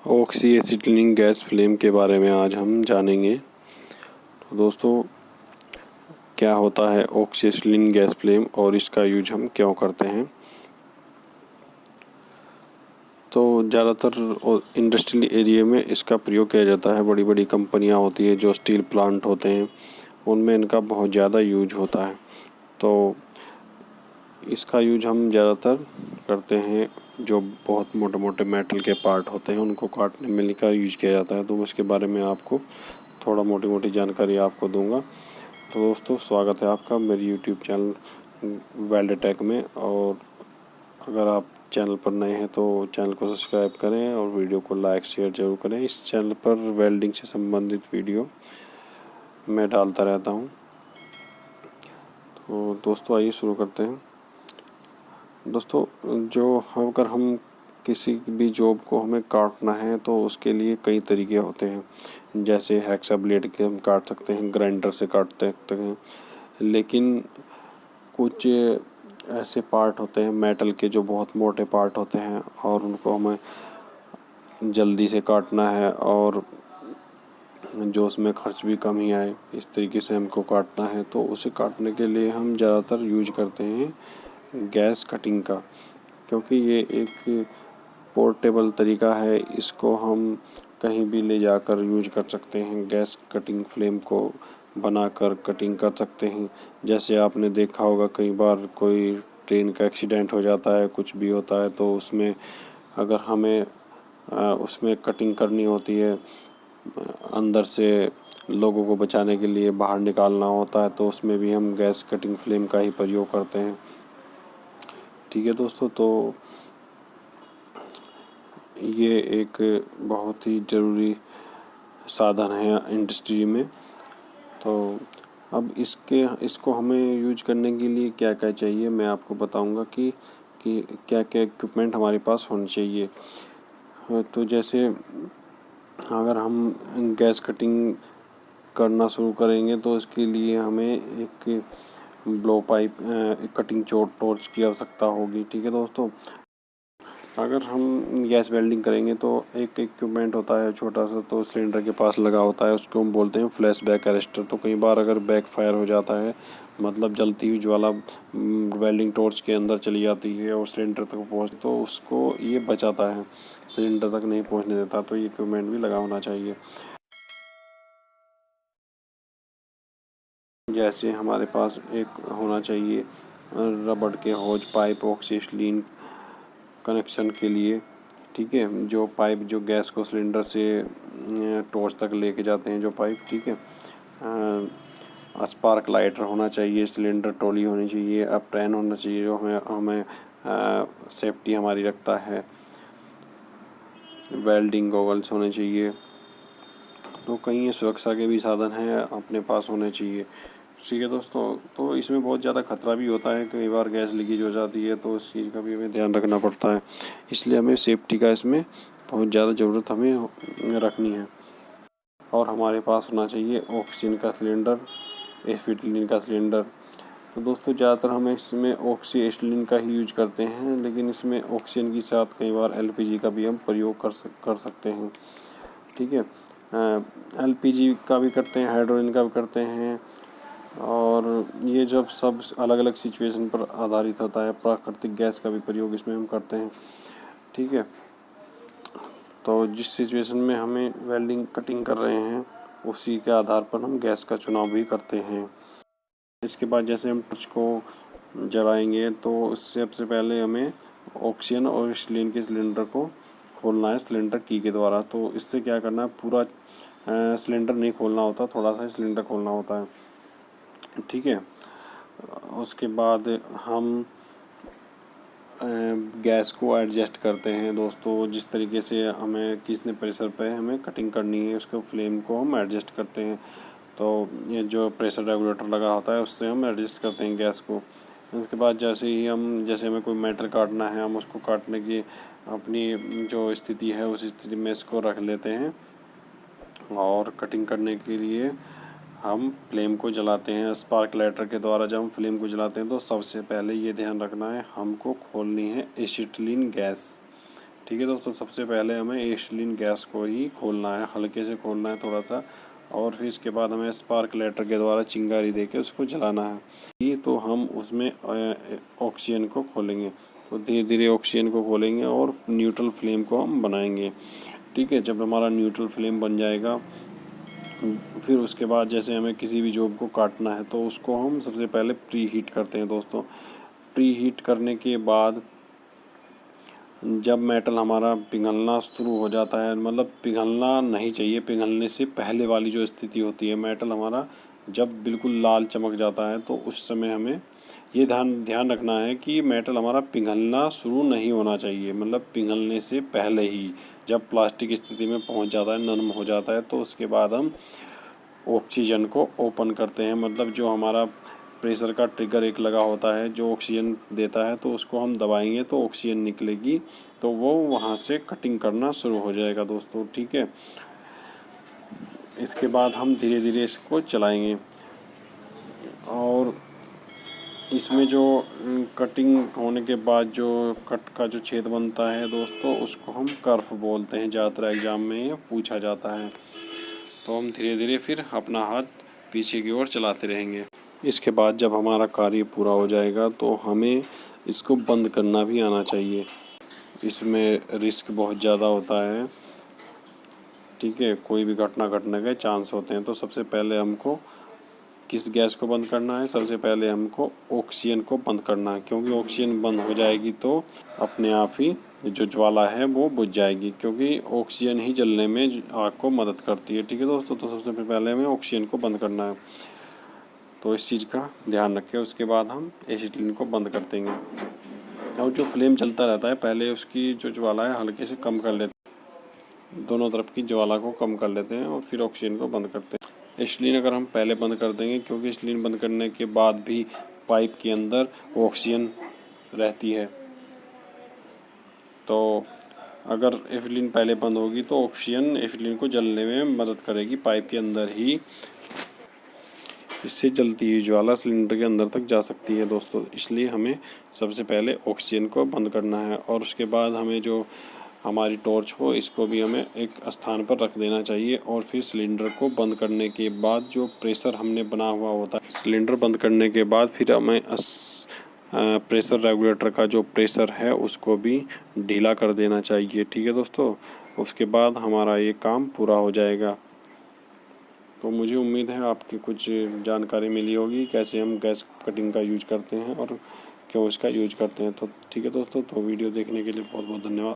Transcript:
Oxy acetylene gas flame के बारे में आज हम जानेंगे। तो दोस्तों, क्या होता है ऑक्सी एसिटिलीन गैस फ्लेम और इसका यूज हम क्यों करते हैं। तो ज़्यादातर इंडस्ट्रियल एरिया में इसका प्रयोग किया जाता है। बड़ी बड़ी कंपनियां होती है, जो स्टील प्लांट होते हैं, उनमें इनका बहुत ज़्यादा यूज होता है। तो इसका यूज हम ज़्यादातर करते हैं, जो बहुत मोटे मोटे मेटल के पार्ट होते हैं उनको काटने में इनका यूज किया जाता है। तो उसके बारे में आपको थोड़ा मोटी मोटी जानकारी आपको दूंगा। तो दोस्तों, स्वागत है आपका मेरे यूट्यूब चैनल वेल्ड टेक में। और अगर आप चैनल पर नए हैं तो चैनल को सब्सक्राइब करें और वीडियो को लाइक शेयर ज़रूर करें। इस चैनल पर वेल्डिंग से संबंधित वीडियो मैं डालता रहता हूं। तो दोस्तों, आइए शुरू करते हैं। दोस्तों, अगर हम किसी भी जॉब को हमें काटना है तो उसके लिए कई तरीके होते हैं। जैसे हैक्सा ब्लेड के हम काट सकते हैं, ग्राइंडर से काट सकते हैं, लेकिन कुछ ऐसे पार्ट होते हैं मेटल के जो बहुत मोटे पार्ट होते हैं और उनको हमें जल्दी से काटना है और जो उसमें खर्च भी कम ही आए, इस तरीके से हमको काटना है। तो उसे काटने के लिए हम ज़्यादातर यूज करते हैं गैस कटिंग का, क्योंकि ये एक पोर्टेबल तरीका है। इसको हम कहीं भी ले जाकर यूज कर सकते हैं। गैस कटिंग फ्लेम को बनाकर कटिंग कर सकते हैं। जैसे आपने देखा होगा, कई बार कोई ट्रेन का एक्सीडेंट हो जाता है, कुछ भी होता है, तो उसमें अगर हमें उसमें कटिंग करनी होती है, अंदर से लोगों को बचाने के लिए बाहर निकालना होता है, तो उसमें भी हम गैस कटिंग फ्लेम का ही प्रयोग करते हैं। ठीक है दोस्तों, तो ये एक बहुत ही ज़रूरी साधन है इंडस्ट्री में। तो अब इसको हमें यूज करने के लिए क्या क्या चाहिए, मैं आपको बताऊंगा कि क्या क्या इक्विपमेंट हमारे पास होने चाहिए। तो जैसे अगर हम गैस कटिंग करना शुरू करेंगे तो इसके लिए हमें एक ब्लो पाइप, कटिंग टॉर्च की आवश्यकता होगी। ठीक है दोस्तों, अगर हम गैस वेल्डिंग करेंगे तो एक इक्विपमेंट होता है छोटा सा, तो सिलेंडर के पास लगा होता है, उसको हम बोलते हैं फ्लैश बैक अरेस्टर। तो कई बार अगर बैक फायर हो जाता है, मतलब जलती हुई ज्वाला वेल्डिंग टॉर्च के अंदर चली जाती है और सिलेंडर तक पहुँच, तो उसको ये बचाता है, सिलेंडर तक नहीं पहुँचने देता। तो ये इक्विपमेंट भी लगा होना चाहिए। जैसे हमारे पास एक होना चाहिए रबड़ के hose pipe oxy acetylene connection के लिए। ठीक है, जो पाइप जो गैस को सिलेंडर से टॉर्च तक लेके जाते हैं, जो पाइप। ठीक है, स्पार्क लाइटर होना चाहिए, सिलेंडर ट्रॉली होनी चाहिए, अप्रैन होना चाहिए, जो हमें सेफ्टी हमारी रखता है, वेल्डिंग गॉगल्स होने चाहिए। तो कई सुरक्षा के भी साधन हैं, अपने पास होने चाहिए। ठीक है दोस्तों, तो इसमें बहुत ज़्यादा खतरा भी होता है। कई बार गैस लीकेज हो जाती है, तो उस चीज़ का भी हमें ध्यान रखना पड़ता है। इसलिए हमें सेफ्टी का इसमें बहुत ज़्यादा ज़रूरत हमें रखनी है। और हमारे पास होना चाहिए ऑक्सीजन का सिलेंडर, एसिटिलीन का सिलेंडर। तो दोस्तों, ज़्यादातर हम इसमें ऑक्सी एसिटिलीन का ही यूज करते हैं, लेकिन इसमें ऑक्सीजन के साथ कई बार एलपीजी का भी हम प्रयोग कर सकते हैं। ठीक है, एलपीजी का भी करते हैं, हाइड्रोजन का भी करते हैं, और ये जब सब अलग अलग सिचुएशन पर आधारित होता है। प्राकृतिक गैस का भी प्रयोग इसमें हम करते हैं। ठीक है, तो जिस सिचुएशन में हमें वेल्डिंग कटिंग कर रहे हैं, उसी के आधार पर हम गैस का चुनाव भी करते हैं। इसके बाद जैसे हम टॉर्च को जलाएंगे, तो उससे सबसे पहले हमें ऑक्सीजन और एसिटिलीन के सिलेंडर को खोलना है सिलेंडर की के द्वारा। तो इससे क्या करना है, पूरा सिलेंडर नहीं खोलना होता, थोड़ा सा सिलेंडर खोलना होता है। ठीक है, उसके बाद हम गैस को एडजस्ट करते हैं। दोस्तों, जिस तरीके से हमें कितने प्रेशर पे हमें कटिंग करनी है, उसके फ्लेम को हम एडजस्ट करते हैं। तो ये जो प्रेशर रेगुलेटर लगा होता है, उससे हम एडजस्ट करते हैं गैस को। उसके बाद जैसे हमें कोई मेटल काटना है, हम उसको काटने की अपनी जो स्थिति है, उस स्थिति में इसको रख लेते हैं। और कटिंग करने के लिए हम फ्लेम को जलाते हैं स्पार्क लाइटर के द्वारा। जब हम फ्लेम को जलाते हैं तो सबसे पहले ये ध्यान रखना है, हमको खोलनी है एसिटिलीन गैस। ठीक है दोस्तों, सबसे पहले हमें एसिटिलीन गैस को ही खोलना है, हल्के से खोलना है थोड़ा सा, और फिर इसके बाद हमें स्पार्क लाइटर के द्वारा चिंगारी देके उसको जलाना है। ये तो हम उसमें ऑक्सीजन को खोलेंगे, तो धीरे धीरे ऑक्सीजन को खोलेंगे और न्यूट्रल फ्लेम को हम बनाएंगे। ठीक है, जब हमारा न्यूट्रल फ्लेम बन जाएगा, फिर उसके बाद जैसे हमें किसी भी जॉब को काटना है तो उसको हम सबसे पहले प्री हीट करते हैं दोस्तों। प्री हीट करने के बाद जब मेटल हमारा पिघलना शुरू हो जाता है, मतलब पिघलना नहीं चाहिए, पिघलने से पहले वाली जो स्थिति होती है, मेटल हमारा जब बिल्कुल लाल चमक जाता है, तो उस समय हमें ये ध्यान रखना है कि मेटल हमारा पिघलना शुरू नहीं होना चाहिए, मतलब पिघलने से पहले ही जब प्लास्टिक स्थिति में पहुंच जाता है, नरम हो जाता है, तो उसके बाद हम ऑक्सीजन को ओपन करते हैं। मतलब जो हमारा प्रेशर का ट्रिगर एक लगा होता है जो ऑक्सीजन देता है, तो उसको हम दबाएंगे तो ऑक्सीजन निकलेगी, तो वो वहाँ से कटिंग करना शुरू हो जाएगा दोस्तों। ठीक है, इसके बाद हम धीरे धीरे इसको चलाएंगे, और इसमें जो कटिंग होने के बाद जो कट का जो छेद बनता है दोस्तों, उसको हम कर्व बोलते हैं, ज़्यादातर एग्जाम में ये पूछा जाता है। तो हम धीरे धीरे फिर अपना हाथ पीछे की ओर चलाते रहेंगे। इसके बाद जब हमारा कार्य पूरा हो जाएगा तो हमें इसको बंद करना भी आना चाहिए, इसमें रिस्क बहुत ज़्यादा होता है। ठीक है, कोई भी घटना घटने के चांस होते हैं। तो सबसे पहले हमको किस गैस को बंद करना है, सबसे पहले हमको ऑक्सीजन को बंद करना है, क्योंकि ऑक्सीजन बंद हो जाएगी तो अपने आप ही जो ज्वाला है वो बुझ जाएगी, क्योंकि ऑक्सीजन ही जलने में आग को मदद करती है। ठीक है दोस्तों, तो सबसे पहले हमें ऑक्सीजन को बंद करना है, तो इस चीज़ का ध्यान रखें। उसके बाद हम एसिटिलीन को बंद कर देंगे, और जो फ्लेम चलता रहता है, पहले उसकी जो ज्वाला है हल्के से कम कर लेते हैं, दोनों तरफ की ज्वाला को कम कर लेते हैं, और फिर ऑक्सीजन को बंद करते हैं। एसिटिलीन अगर हम पहले बंद कर देंगे, क्योंकि एसिटिलीन बंद करने के बाद भी पाइप के अंदर ऑक्सीजन रहती है, तो अगर एसिटिलीन पहले बंद होगी तो ऑक्सीजन एसिटिलीन को जलने में मदद करेगी पाइप के अंदर ही, इससे जलती हुई ज्वाला सिलेंडर के अंदर तक जा सकती है दोस्तों। इसलिए हमें सबसे पहले ऑक्सीजन को बंद करना है, और उसके बाद हमें जो हमारी टॉर्च हो इसको भी हमें एक स्थान पर रख देना चाहिए, और फिर सिलेंडर को बंद करने के बाद जो प्रेशर हमने बना हुआ होता है, सिलेंडर बंद करने के बाद फिर हमें प्रेशर रेगुलेटर का जो प्रेशर है उसको भी ढीला कर देना चाहिए। ठीक है दोस्तों, उसके बाद हमारा ये काम पूरा हो जाएगा। तो मुझे उम्मीद है आपकी कुछ जानकारी मिली होगी कैसे हम गैस कटिंग का यूज करते हैं और क्यों इसका यूज करते हैं। तो ठीक है दोस्तों, तो वीडियो देखने के लिए बहुत बहुत धन्यवाद।